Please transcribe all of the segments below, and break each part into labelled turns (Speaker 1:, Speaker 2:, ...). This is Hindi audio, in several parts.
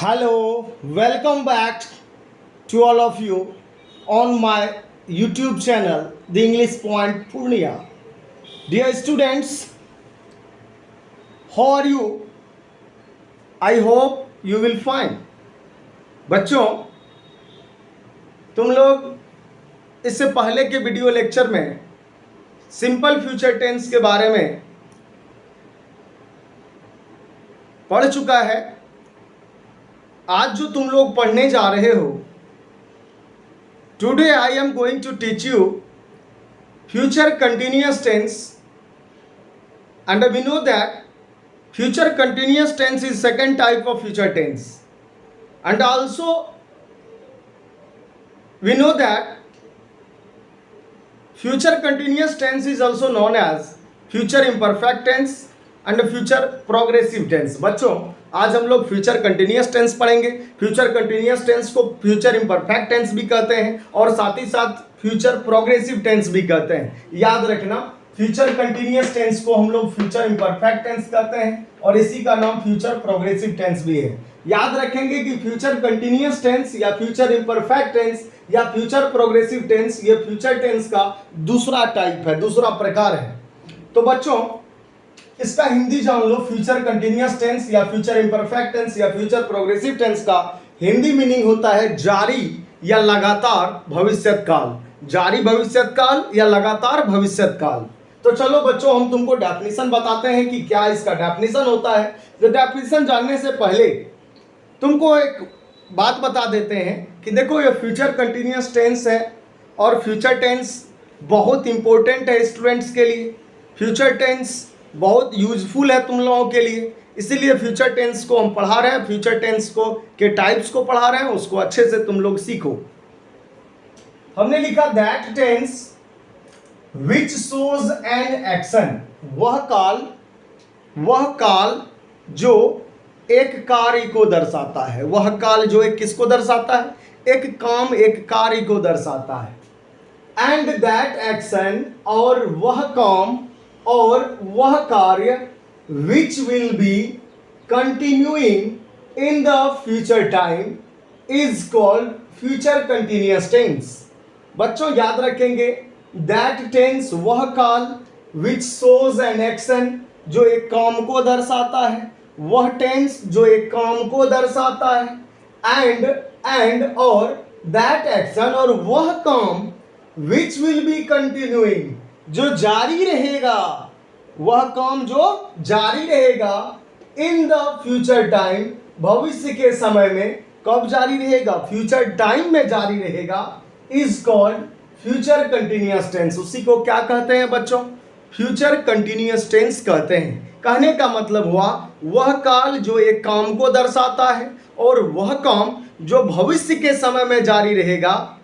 Speaker 1: Hello, welcome back to all of you on my YouTube channel, The English Point Purnia. Dear students, how are you? I hope you will fine. बच्चों, तुम लोग इससे पहले के वीडियो लेक्चर में सिंपल फ्यूचर टेंस के बारे में पढ़ चुका है। आज जो तुम लोग पढ़ने जा रहे हो, today I am going to teach you future continuous tense and we know that future continuous tense is second type of future tense, and also we know that future continuous tense is also known as future imperfect tense and future progressive tense. बच्चों, आज हम लोग फ्यूचर कंटिन्यूअस टेंस पढ़ेंगे। फ्यूचर कंटिन्यूअस टेंस को फ्यूचर इम्परफेक्ट टेंस भी कहते हैं और साथ ही साथ फ्यूचर प्रोग्रेसिव टेंस भी कहते हैं। याद रखना, फ्यूचर कंटिन्यूअस टेंस को हम लोग फ्यूचर इम्परफेक्ट टेंस कहते हैं और इसी का नाम फ्यूचर प्रोग्रेसिव टेंस भी है। याद रखेंगे कि फ्यूचर कंटिन्यूअस टेंस या फ्यूचर इम्परफेक्ट टेंस या फ्यूचर प्रोग्रेसिव टेंस ये फ्यूचर टेंस का दूसरा टाइप है, दूसरा प्रकार है। तो बच्चों, इसका हिंदी जान लो। फ्यूचर कंटिन्यूअस टेंस या फ्यूचर इम्परफेक्ट टेंस या फ्यूचर प्रोग्रेसिव टेंस का हिंदी मीनिंग होता है जारी या लगातार भविष्यत काल। जारी भविष्यत काल या लगातार भविष्यत काल। तो चलो बच्चों, हम तुमको डेफिनेशन बताते हैं कि क्या इसका डेफिनेशन होता है। तो डेफिनेशन जानने से पहले तुमको एक बात बता देते हैं कि देखो, ये फ्यूचर कंटिन्यूअस टेंस है और फ्यूचर टेंस बहुत इंपॉर्टेंट है स्टूडेंट्स के लिए। फ्यूचर टेंस बहुत यूजफुल है तुम लोगों के लिए, इसीलिए फ्यूचर टेंस को हम पढ़ा रहे हैं। फ्यूचर टेंस को के टाइप्स को पढ़ा रहे हैं, उसको अच्छे से तुम लोग सीखो। हमने लिखा that tense which shows an action, वह काल जो एक कार्य को दर्शाता है। वह काल जो एक किसको दर्शाता है? एक काम, एक कार्य को दर्शाता है। एंड दैट एक्शन, और वह काम और वह कार्य which will be continuing in the future time is called future continuous tense. बच्चों याद रखेंगे, that tense वह काल, which shows an action जो एक काम को दर्शाता है, वह tense जो एक काम को दर्शाता है, and और that action और वह काम which will be continuing जो जारी रहेगा, वह काम जो जारी रहेगा इन द फ्यूचर टाइम, भविष्य के समय में। कब जारी रहेगा? फ्यूचर टाइम में जारी रहेगा। Is called future continuous tense. उसी को क्या कहते हैं बच्चों? फ्यूचर कंटिन्यूअस टेंस कहते हैं। कहने का मतलब हुआ, वह काल जो एक काम को दर्शाता है और वह काम जो भविष्य के समय में जारी रहेगा,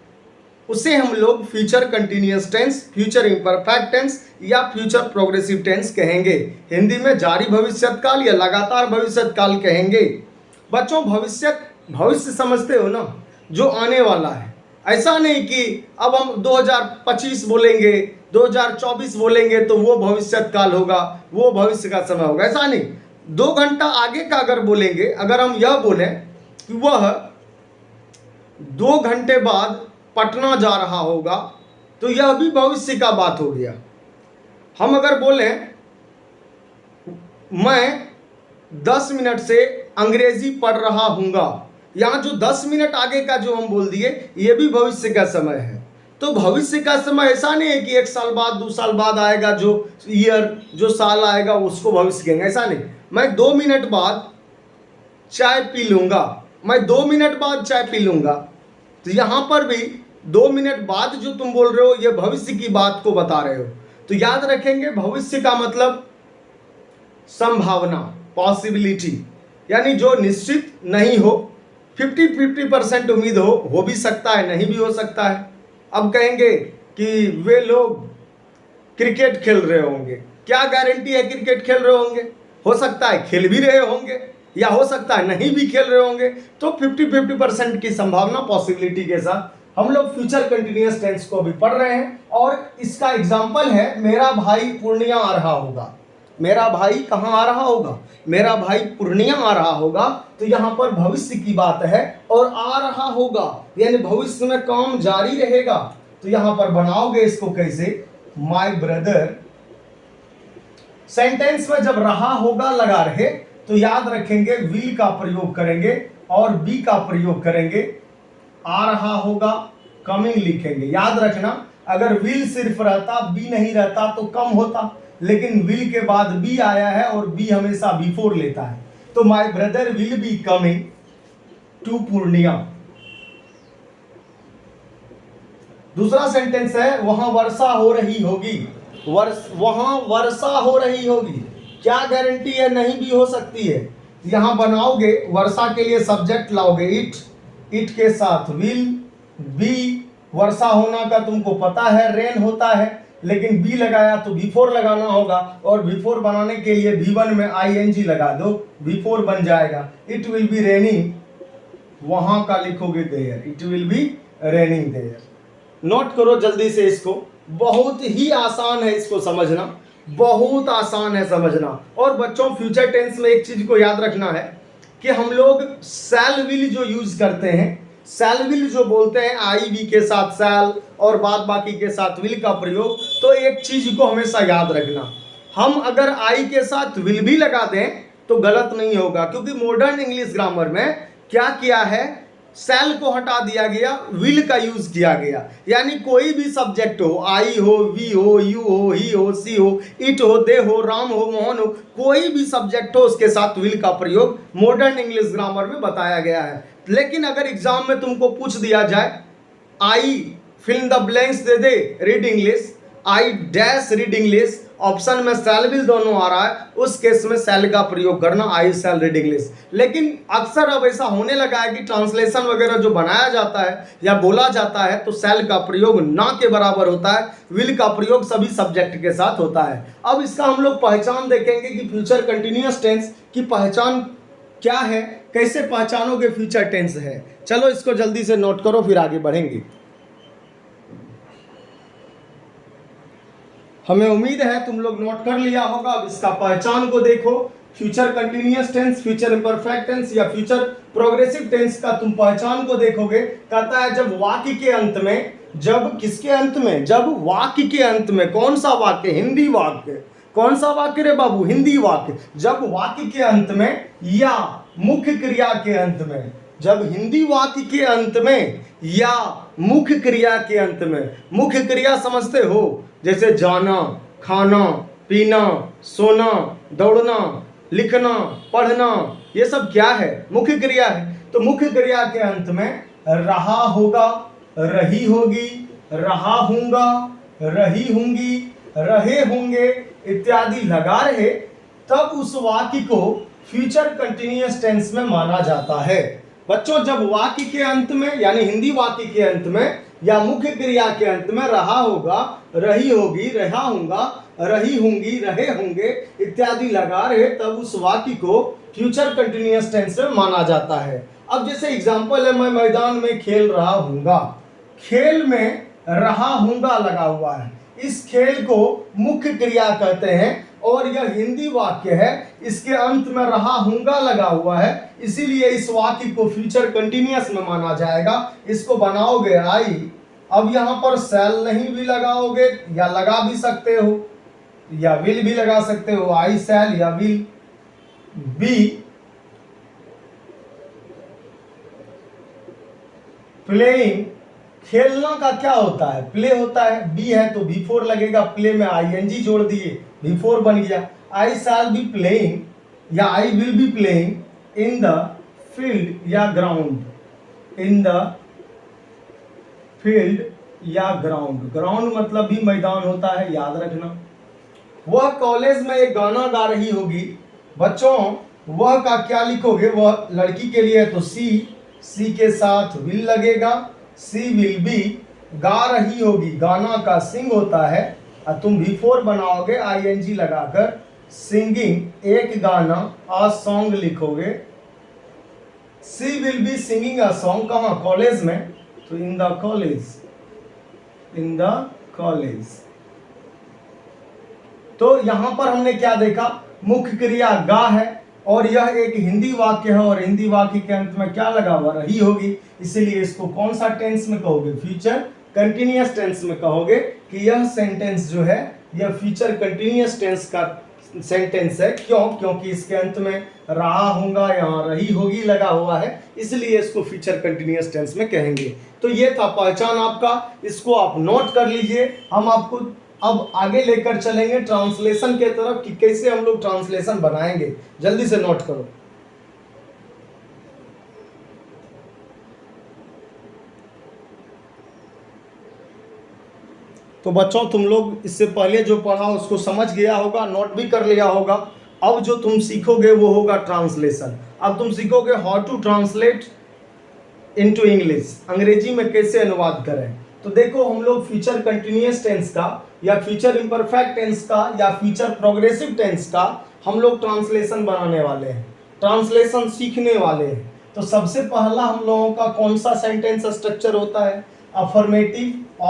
Speaker 1: उसे हम लोग future continuous tense, future imperfect tense या फ्यूचर प्रोग्रेसिव टेंस कहेंगे। हिंदी में जारी भविष्यत काल या लगातार भविष्यत काल कहेंगे। बच्चों, भविष्य समझते हो ना, जो आने वाला है। ऐसा नहीं कि अब हम 2025 बोलेंगे, 2024 बोलेंगे तो वो भविष्यत काल होगा, वो भविष्य का समय होगा। ऐसा नहीं। 2 घंटा आगे का अगर बोलेंगे, अगर हम यह बोलें कि वह 2 घंटे बाद पटना जा रहा होगा, तो यह भी भविष्य का बात हो गया। हम अगर बोलें मैं 10 मिनट से अंग्रेजी पढ़ रहा हूँगा, यहाँ जो 10 मिनट आगे का जो हम बोल दिए, ये भी भविष्य का समय है। तो भविष्य का समय ऐसा नहीं है कि 1 साल बाद, 2 साल बाद आएगा, जो ईयर, जो साल आएगा उसको भविष्य कहेंगे। ऐसा नहीं। मैं 2 मिनट बाद चाय पी लूँगा, मैं 2 मिनट बाद चाय पी लूँगा, तो यहाँ पर भी 2 मिनट बाद जो तुम बोल रहे हो, ये भविष्य की बात को बता रहे हो। तो याद रखेंगे, भविष्य का मतलब संभावना, पॉसिबिलिटी, यानी जो निश्चित नहीं हो, 50-50% उम्मीद हो भी सकता है, नहीं भी हो सकता है। अब कहेंगे कि वे लोग क्रिकेट खेल रहे होंगे, क्या गारंटी है क्रिकेट खेल रहे होंगे? हो सकता है खेल भी रहे होंगे या हो सकता है नहीं भी खेल रहे होंगे। तो 50-50% की संभावना, पॉसिबिलिटी के साथ हम लोग फ्यूचर कंटिन्यूअस टेंस को भी पढ़ रहे हैं। और इसका एग्जाम्पल है, मेरा भाई पूर्णिया आ रहा होगा। मेरा भाई कहाँ आ रहा होगा, मेरा भाई पूर्णिया आ रहा होगा, तो यहाँ पर भविष्य की बात है और आ रहा होगा यानी भविष्य में काम जारी रहेगा। तो यहाँ पर बनाओगे इसको कैसे, माय ब्रदर। सेंटेंस में जब रहा होगा लगा रहे तो याद रखेंगे विल का प्रयोग करेंगे और बी का प्रयोग करेंगे। आ रहा होगा कमिंग लिखेंगे। याद रखना अगर विल सिर्फ रहता बी नहीं रहता तो कम होता, लेकिन विल के बाद बी आया है और बी हमेशा बिफोर लेता है। तो my brother will be coming to Purnia. दूसरा सेंटेंस है वहां वर्षा हो रही होगी। वहां वर्षा हो रही होगी, क्या गारंटी है, नहीं भी हो सकती है। यहां बनाओगे वर्षा के लिए सब्जेक्ट लाओगे इट के साथ विल बी। वर्षा होना का तुमको पता है रेन होता है, लेकिन बी लगाया तो बिफोर लगाना होगा और बिफोर बनाने के लिए V1 में ING लगा दो, बिफोर बन जाएगा। इट विल बी रेनिंग, वहां का लिखोगे there, it will be raining there. Note करो जल्दी से इसको, बहुत ही आसान है इसको समझना, बहुत आसान है समझना। और बच्चों फ्यूचर टेंस में एक चीज को याद रखना है कि हम लोग शैल विल जो यूज करते हैं, शैल विल जो बोलते हैं आई वी के साथ शैल और बाद बाकी के साथ विल का प्रयोग, तो एक चीज को हमेशा याद रखना, हम अगर आई के साथ विल भी लगा दें तो गलत नहीं होगा, क्योंकि मॉडर्न इंग्लिश ग्रामर में क्या किया है, सेल को हटा दिया गया, विल का यूज किया गया। यानी कोई भी सब्जेक्ट हो, आई हो, वी हो, यू हो, ही हो, सी हो, इट हो, दे हो, राम हो, मोहन हो, कोई भी सब्जेक्ट हो उसके साथ विल का प्रयोग मॉडर्न इंग्लिश ग्रामर में बताया गया है। लेकिन अगर एग्जाम में तुमको पूछ दिया जाए I fill in the blanks they they read English, I dash read English, option में शैल विल दोनों आ रहा है, उस केस में शैल का प्रयोग करना, आई शैल रीड इंग्लिश। लेकिन अक्सर अब ऐसा होने लगा है कि ट्रांसलेशन वगैरह जो बनाया जाता है या बोला जाता है तो शैल का प्रयोग ना के बराबर होता है, विल का प्रयोग सभी सब्जेक्ट के साथ होता है। अब इसका हम लोग पहचान देखेंगे कि फ्यूचर कंटिन्यूअस टेंस की पहचान क्या है, कैसे पहचानोगे फ्यूचर टेंस है। चलो इसको जल्दी से नोट करो फिर आगे बढ़ेंगे। हमें उम्मीद है तुम लोग नोट कर लिया होगा। अब इसका पहचान को देखो, future continuous tense, future imperfect tense या फ्यूचर प्रोग्रेसिव टेंस का तुम पहचान को देखोगे। कहता है जब वाक्य के अंत में, जब किसके अंत में, जब वाक्य के अंत में, कौन सा वाक्य, हिंदी वाक्य, कौन सा वाक्य रे बाबू, हिंदी वाक्य, जब वाक्य के अंत में या मुख्य क्रिया के अंत में, जब हिंदी वाक्य के अंत में या मुख्य क्रिया के अंत में, मुख्य क्रिया समझते हो जैसे जाना, खाना, पीना, सोना, दौड़ना, लिखना, पढ़ना, ये सब क्या है, मुख्य क्रिया है। तो मुख्य क्रिया के अंत में रहा होगा, रही होगी, रहा हूंगा, रही होंगी, रहे होंगे इत्यादि लगा रहे, तब उस वाक्य को फ्यूचर कंटिन्यूअस टेंस में माना जाता है। बच्चों जब वाक्य के अंत में यानी हिंदी वाक्य के अंत में या मुख्य क्रिया के अंत में रहा होगा, रही होगी, रहा हूंगा, रही होंगी, रहे होंगे इत्यादि लगा रहे, तब उस वाक्य को फ्यूचर कंटिन्यूअस टेंस में माना जाता है। अब जैसे एग्जांपल है, मैं मैदान में खेल रहा हूंगा, खेल में रहा हूंगा लगा हुआ है, इस खेल को मुख्य क्रिया कहते हैं और यह हिंदी वाक्य है, इसके अंत में रहा हूंगा लगा हुआ है, इसीलिए इस वाक्य को फ्यूचर कंटिन्यूअस में माना जाएगा। इसको बनाओगे आई, अब यहां पर शैल नहीं भी लगाओगे या लगा भी सकते हो या विल भी लगा सकते हो, आई शैल या विल। बी प्लेइंग, खेलना का क्या होता है, प्ले होता है, बी है तो बिफोर लगेगा, प्ले में ING जोड़ दिए, बिफोर बन गया। आई शैल बी प्लेइंग या I will be playing in the field या ग्राउंड, इन द फील्ड या ग्राउंड, ग्राउंड मतलब भी मैदान होता है, याद रखना। वह कॉलेज में एक गाना गा रही होगी। बच्चों वह का क्या लिखोगे, वह लड़की के लिए है तो सी के साथ विल लगेगा, सी विल बी, गा रही होगी, गाना का सिंग होता है और तुम बिफोर बनाओगे ING लगाकर, सिंगिंग एक गाना, आ सॉन्ग लिखोगे, she will be singing a song, कहाँ, कॉलेज में, तो in the college, in the college. तो यहां पर हमने क्या देखा, मुख्य क्रिया गा है और यह एक हिंदी वाक्य है और हिंदी वाक्य के अंत में क्या लगा हुआ, रही होगी, इसीलिए इसको कौन सा टेंस में कहोगे, फ्यूचर कंटिन्यूअस टेंस में कहोगे कि यह सेंटेंस जो है यह फ्यूचर कंटिन्यूअस टेंस का सेंटेंस है। क्यों? क्योंकि इसके अंत में रहा होगा, यहाँ रही होगी लगा हुआ है, इसलिए इसको फ्यूचर कंटिन्यूअस टेंस में कहेंगे। तो ये था पहचान आपका, इसको आप नोट कर लीजिए। हम आपको अब आगे लेकर चलेंगे ट्रांसलेशन के तरफ कि कैसे हम लोग ट्रांसलेशन बनाएंगे। जल्दी से नोट करो। तो बच्चों तुम लोग इससे पहले जो पढ़ा उसको समझ गया होगा, नोट भी कर लिया होगा। अब जो तुम सीखोगे वो होगा ट्रांसलेशन। अब तुम सीखोगे how to translate into English, अंग्रेजी में कैसे अनुवाद करें। तो देखो हम लोग फ्यूचर कंटिन्यूअस टेंस का या फ्यूचर इम्परफेक्ट टेंस का या फ्यूचर प्रोग्रेसिव टेंस का हम लोग ट्रांसलेशन बनाने वाले हैं, ट्रांसलेशन सीखने वाले हैं। तो सबसे पहला हम लोगों का कौन सा सेंटेंस स्ट्रक्चर होता है, affirmative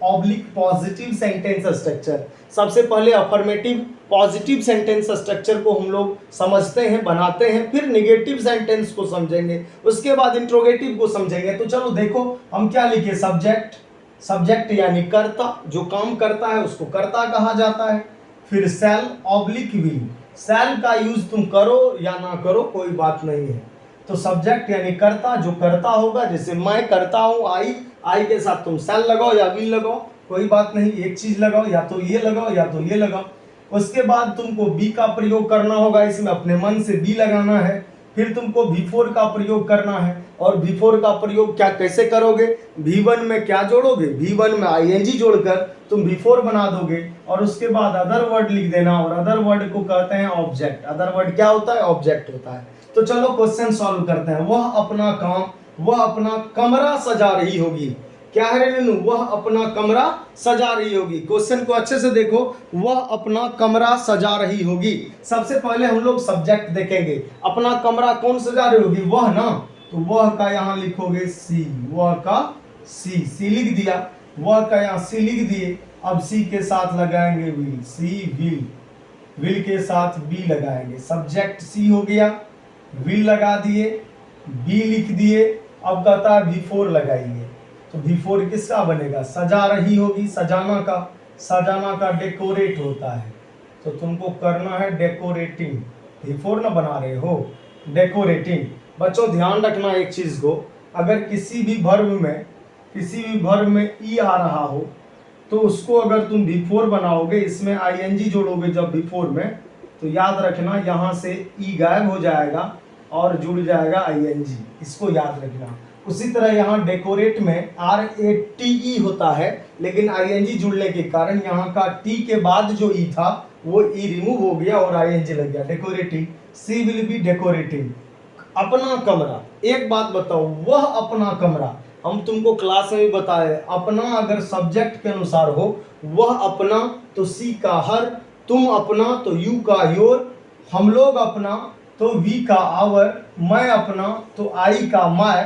Speaker 1: oblique positive sentence structure. सबसे पहले अफर्मेटिव पॉजिटिव सेंटेंस स्ट्रक्चर को हम लोग समझते हैं, बनाते हैं, फिर नेगेटिव सेंटेंस को समझेंगे, उसके बाद इंट्रोगेटिव को समझेंगे। तो चलो देखो हम क्या लिखे, सब्जेक्ट, सब्जेक्ट यानी कर्ता, जो काम करता है उसको कर्ता कहा जाता है। फिर सेल ऑब्लिक विल, सेल का यूज तुम करो या ना करो कोई बात नहीं है। तो सब्जेक्ट यानी कर्ता, जो करता होगा, जैसे मैं करता हूँ आई के साथ तुम सेल लगाओ या विल लगाओ कोई बात नहीं, एक चीज लगाओ, या तो ये लगाओ या तो ये लगाओ। उसके बाद तुमको बी का प्रयोग करना होगा, इसमें अपने मन से बी लगाना है। फिर तुमको बिफोर का प्रयोग करना है, और बिफोर का प्रयोग क्या कैसे करोगे, V1 में क्या जोड़ोगे, V1 में ING जोड़कर तुम बिफोर बना दोगे, और उसके बाद अदर वर्ड लिख देना, और अदर वर्ड को कहते हैं ऑब्जेक्ट। अदर वर्ड क्या होता है, ऑब्जेक्ट होता है। तो चलो क्वेश्चन सॉल्व करते हैं। वह अपना काम, वह अपना कमरा सजा रही होगी। क्या है रे मीनू, वह अपना कमरा सजा रही होगी। क्वेश्चन को अच्छे से देखो, वह अपना कमरा सजा रही होगी। सबसे पहले हम लोग सब्जेक्ट देखेंगे, अपना कमरा कौन सजा रही होगी, वह ना, तो वह का यहाँ लिखोगे सी, वह का सी, सी लिख दिया, वह का यहाँ सी लिख दिए। अब सी के साथ लगाएंगे विल, सी विल, विल के साथ बी लगाएंगे, सब्जेक्ट सी हो गया, विल लगा दिए, बी लिख दिए। अब कहता है बिफोर लगाइए, तो बिफोर किसका बनेगा, सजा रही होगी, सजाना का, सजाना का डेकोरेट होता है, तो तुमको करना है डेकोरेटिंग, बिफोर ना बना रहे हो, डेकोरेटिंग। बच्चों ध्यान रखना एक चीज को, अगर किसी भी वर्ब में ई आ रहा हो तो उसको अगर तुम बिफोर बनाओगे, इसमें ING जोड़ोगे जब बिफोर में, तो याद रखना यहाँ से ई गायब हो जाएगा और जुड़ जाएगा ING, इसको याद रखना। उसी तरह यहाँ डेकोरेट में RATE होता है, लेकिन ING जुड़ने के कारण यहाँ का टी के बाद जो ई था वो ई रिमूव हो गया और ING लग गया, decorating. She will be decorating. अपना कमरा, एक बात बताओ, वह अपना कमरा, हम तुमको क्लास में भी बताए, अपना अगर सब्जेक्ट के अनुसार हो, वह अपना तो सी का हर, तुम अपना तो यू का योर, हम लोग अपना तो वी का आवर, मैं अपना तो आई का माय,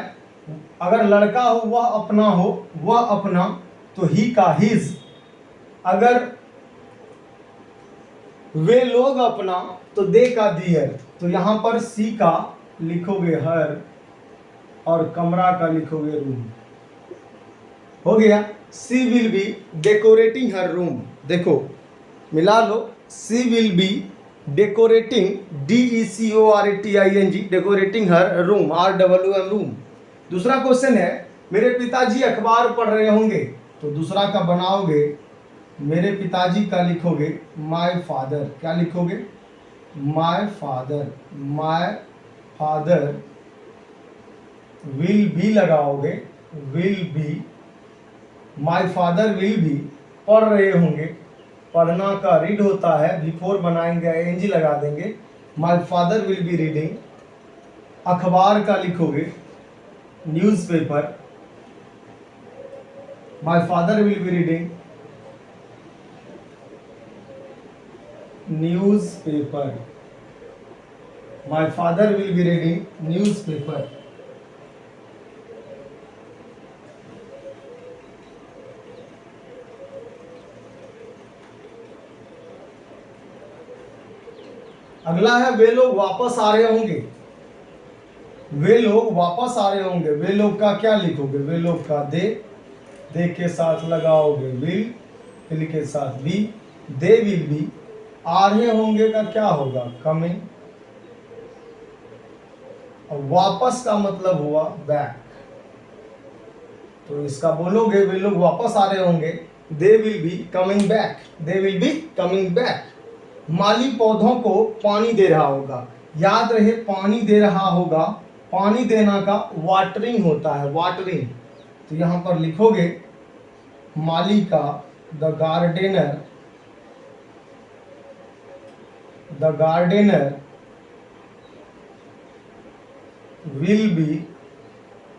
Speaker 1: अगर लड़का हो वह अपना हो, वह अपना तो ही का हिज, अगर वे लोग अपना तो दे का दियर। तो यहां पर सी का लिखोगे हर और कमरा का लिखोगे रूम, हो गया। She will be decorating her room, देखो मिला लो, she will be decorating, DECORATING, decorating her room, RWM room. दूसरा क्वेश्चन है, मेरे पिताजी अखबार पढ़ रहे होंगे, तो दूसरा का बनाओगे, मेरे पिताजी का लिखोगे माय फादर, क्या लिखोगे, my father, my father will be लगाओगे, will be, my father will be पढ़ रहे होंगे, पढ़ना का रीड होता है, बिफोर बनाएंगे ING लगा देंगे, my father will be reading. अखबार का लिखोगे newspaper, my father will be reading newspaper, my father will be reading newspaper. अगला है वे लोग वापस आ रहे होंगे। वे लोग वापस आ रहे होंगे, वे लोग का क्या लिखोगे? वे लोग का दे के साथ लगाओगे विल के साथ बी, दे विल बी। आ रहे होंगे का क्या होगा? कमिंग। वापस का मतलब हुआ बैक, तो इसका बोलोगे वे लोग वापस आ रहे होंगे, they will be coming back, they will be coming back. माली पौधों को पानी दे रहा होगा, याद रहे पानी दे रहा होगा, पानी देना का वाटरिंग होता है, वाटरिंग। तो यहां पर लिखोगे माली का द गार्डनर विल बी,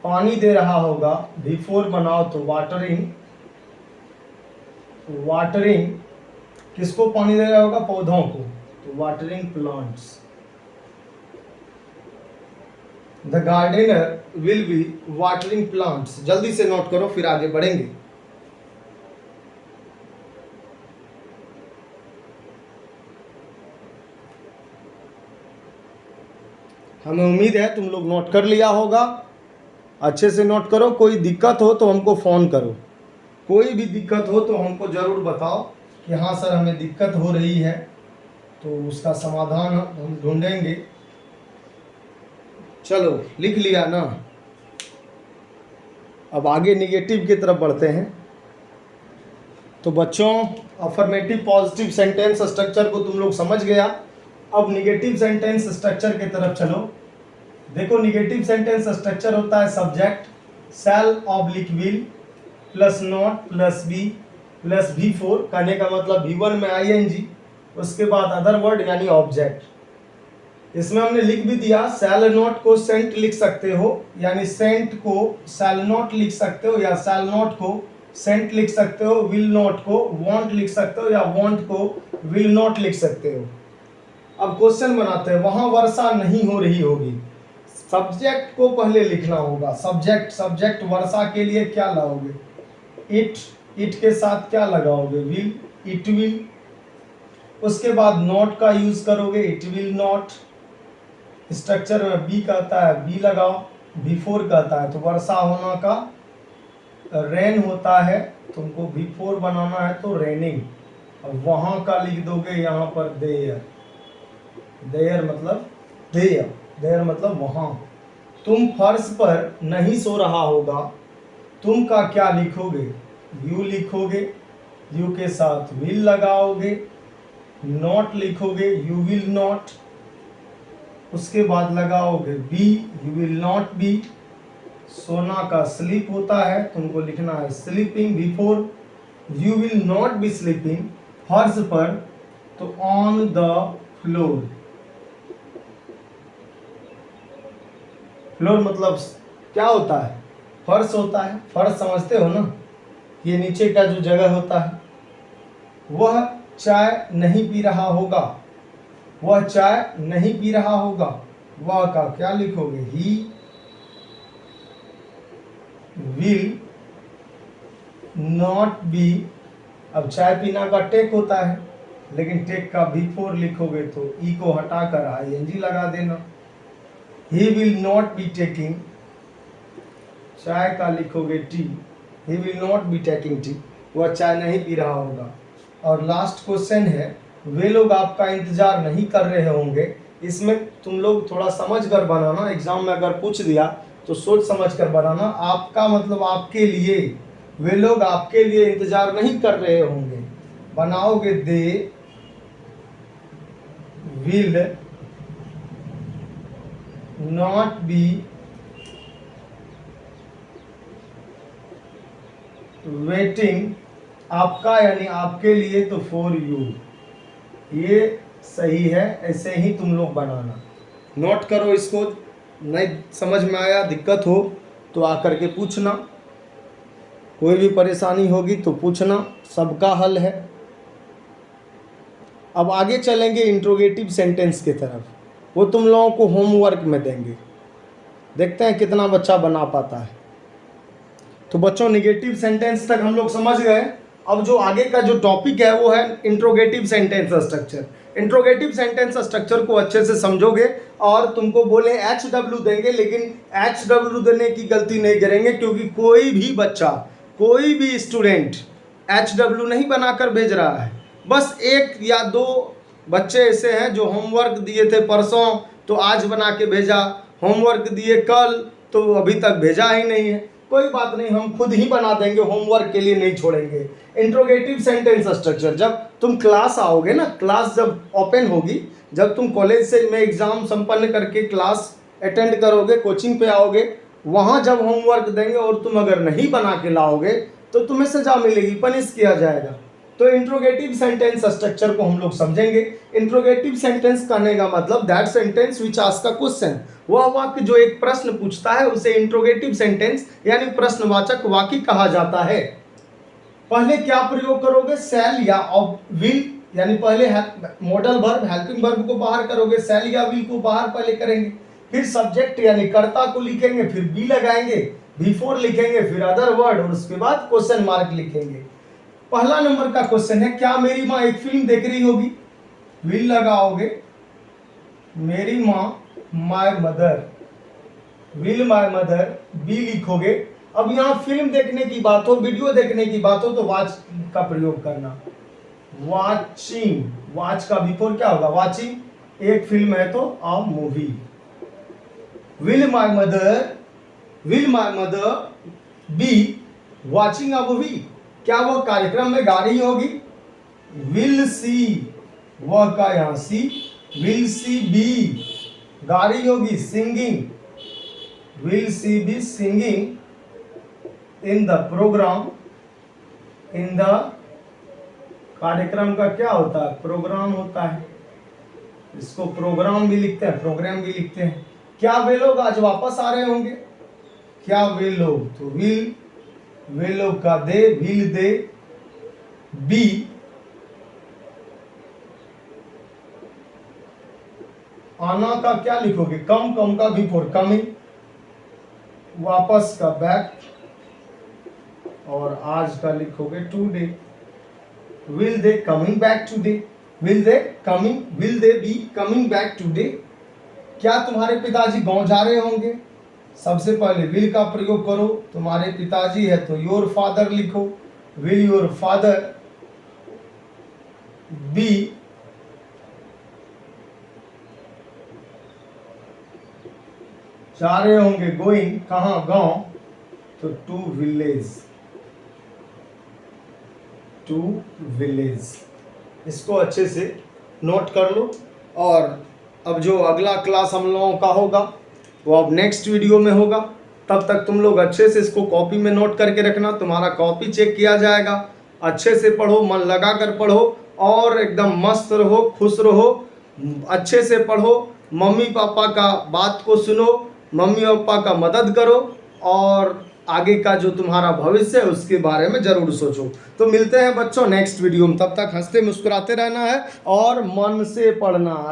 Speaker 1: पानी दे रहा होगा, बिफोर बनाओ तो वाटरिंग किसको पानी दे रहा होगा? पौधों को, तो watering plants. The gardener will be watering plants. जल्दी से नोट करो फिर आगे बढ़ेंगे। हमें उम्मीद है तुम लोग नोट कर लिया होगा। अच्छे से नोट करो, कोई दिक्कत हो तो हमको फ़ोन करो, कोई भी दिक्कत हो तो हमको ज़रूर बताओ कि हाँ सर हमें दिक्कत हो रही है, तो उसका समाधान हम ढूंढेंगे। चलो लिख लिया ना, अब आगे निगेटिव की तरफ बढ़ते हैं। तो बच्चों अफर्मेटिव पॉजिटिव सेंटेंस स्ट्रक्चर को तुम लोग समझ गया, अब निगेटिव सेंटेंस स्ट्रक्चर की तरफ चलो। देखो निगेटिव सेंटेंस स्ट्रक्चर होता है subject shall oblique will plus not plus be plus V4, कहने का मतलब V1 में ING, उसके बाद अदर वर्ड यानी ऑब्जेक्ट। इसमें हमने लिख भी दिया, शैल नॉट को सेंट लिख सकते हो, यानी सेंट को शैल नॉट लिख सकते हो या शैल नॉट को सेंट लिख सकते हो, विल नॉट को वॉन्ट लिख सकते हो या वॉन्ट को विल नॉट लिख सकते हो। अब क्वेश्चन बनाते हैं, वहां वर्षा नहीं हो रही होगी, सब्जेक्ट को पहले लिखना होगा। सब्जेक्ट वर्षा के लिए क्या लाओगे? इट के साथ क्या लगाओगे? Will, it will. उसके बाद नॉट का यूज करोगे, इट विल नॉट। स्ट्रक्चर में बी कहता है बी लगाओ, बिफोर कहता है तो वर्षा होना का रेन होता है, तुमको बिफोर बनाना है तो रेनिंग। वहां का लिख दोगे यहाँ पर देयर मतलब देयर मतलब वहां। तुम फर्श पर नहीं सो रहा होगा, तुम का क्या लिखोगे? यू लिखोगे, यू के साथ विल लगाओगे, नॉट लिखोगे, यू विल नॉट। उसके बाद लगाओगे be, you will not be. सोना का स्लीप होता है, तुमको लिखना है sleeping before, you will not be sleeping. फर्श पर तो ऑन द फ्लोर, फ्लोर मतलब क्या होता है? फर्श होता है। फर्श समझते हो ना, ये नीचे का जो जगह होता है। वह चाय नहीं पी रहा होगा, वह चाय नहीं पी रहा होगा, वह का क्या लिखोगे? He will not B. अब चाय पीना का टेक होता है, लेकिन टेक का बिफोर लिखोगे तो ई को हटाकर ING लगा देना। He will not be taking, चाय का लिखोगे T, he will not be taking tea, वह चाय नहीं पी रहा होगा। और लास्ट क्वेश्चन है, वे लोग आपका इंतजार नहीं कर रहे होंगे। इसमें तुम लोग थोड़ा समझ कर बनाना, एग्जाम में अगर पूछ दिया तो सोच समझ कर बनाना। आपका मतलब आपके लिए, वे लोग आपके लिए इंतजार नहीं कर रहे होंगे, बनाओगे they will not be waiting, आपका यानी आपके लिए तो फॉर यू। ये सही है, ऐसे ही तुम लोग बनाना। नोट करो इसको, नहीं समझ में आया दिक्कत हो तो आकर के पूछना, कोई भी परेशानी होगी तो पूछना, सबका हल है। अब आगे चलेंगे इंट्रोगेटिव सेंटेंस की तरफ, वो तुम लोगों को होमवर्क में देंगे, देखते हैं कितना बच्चा बना पाता है। तो बच्चों निगेटिव सेंटेंस तक हम लोग समझ गए। अब जो आगे का जो टॉपिक है वो है interrogative sentence structure, interrogative sentence structure को अच्छे से समझोगे और तुमको बोले HW देंगे, लेकिन HW देने की गलती नहीं करेंगे, क्योंकि कोई भी बच्चा, कोई भी स्टूडेंट HW नहीं बनाकर भेज रहा है। बस 1 या 2 बच्चे ऐसे हैं जो होमवर्क दिए थे परसों तो आज बना के भेजा, होमवर्क दिए कल तो अभी तक भेजा ही नहीं है। कोई बात नहीं, हम खुद ही बना देंगे, होमवर्क के लिए नहीं छोड़ेंगे। इंट्रोगेटिव सेंटेंस स्ट्रक्चर, जब तुम क्लास आओगे ना, क्लास जब ओपन होगी, जब तुम कॉलेज से में एग्ज़ाम संपन्न करके क्लास अटेंड करोगे, कोचिंग पे आओगे, वहाँ जब होमवर्क देंगे और तुम अगर नहीं बना के लाओगे तो तुम्हें सजा मिलेगी, पनिश किया जाएगा। तो इंट्रोगेटिव सेंटेंस स्ट्रक्चर को हम लोग समझेंगे। इंट्रोगेटिव सेंटेंस कहने का मतलब that sentence which ask a question, वह वाक्य जो एक प्रश्न पूछता है उसे इंट्रोगेटिव सेंटेंस यानी प्रश्नवाचक वाक्य कहा जाता है। पहले क्या प्रयोग करोगे, शैल या विल, यानी पहले मॉडल वर्ब हेल्पिंग वर्ब को बाहर करोगे, शैल या विल को बाहर पहले करेंगे, फिर सब्जेक्ट यानी कर्ता को लिखेंगे, फिर बी लगाएंगे, बिफोर लिखेंगे, फिर अदर वर्ड और उसके बाद क्वेश्चन मार्क लिखेंगे। पहला नंबर का क्वेश्चन है, क्या मेरी माँ एक फिल्म देख रही होगी, विल लगाओगे, मेरी माँ my mother, will my mother, be लिखोगे। अब यहाँ फिल्म देखने की बात हो, वीडियो देखने की बात हो तो वॉच का प्रयोग करना, वाचिंग, वॉच का बिफोर क्या होगा, वाचिंग, एक फिल्म है तो a movie. Will my mother be watching a movie, क्या वह कार्यक्रम में गा रही होगी, विल सी, वह का यहाँ सी, विल सी बी गा रही होगी, singing, will she be singing in the programme, in the, कार्यक्रम का क्या होता है, प्रोग्राम होता है, इसको प्रोग्राम भी लिखते हैं, प्रोग्राम भी लिखते हैं। क्या वे लोग आज वापस आ रहे होंगे, क्या वे लोग, तो विल, वे लोग का दे, विल दे बी, आना का क्या लिखोगे, कम, कम का बिफोर कमिंग, वापस का बैक और आज का लिखोगे today. Will they coming back today, will they coming, will they B coming back today. क्या तुम्हारे पिताजी गांव जा रहे होंगे, सबसे पहले विल का प्रयोग करो, तुम्हारे पिताजी है तो योर फादर लिखो, विल योर फादर बी जा रहे होंगे, गोइंग, कहाँ, गांव, तो टू विलेज, टू विलेज। इसको अच्छे से नोट कर लो। और अब जो अगला क्लास हम लोगों का होगा वो अब नेक्स्ट वीडियो में होगा, तब तक तुम लोग अच्छे से इसको कॉपी में नोट करके रखना, तुम्हारा कॉपी चेक किया जाएगा, अच्छे से पढ़ो, मन लगा कर पढ़ो और एकदम मस्त रहो, खुश रहो, अच्छे से पढ़ो, मम्मी पापा का बात को सुनो, मम्मी पापा का मदद करो और आगे का जो तुम्हारा भविष्य है उसके बारे में ज़रूर सोचो। तो मिलते हैं बच्चों नेक्स्ट वीडियो में, तब तक हंसते मुस्कुराते रहना है और मन से पढ़ना है।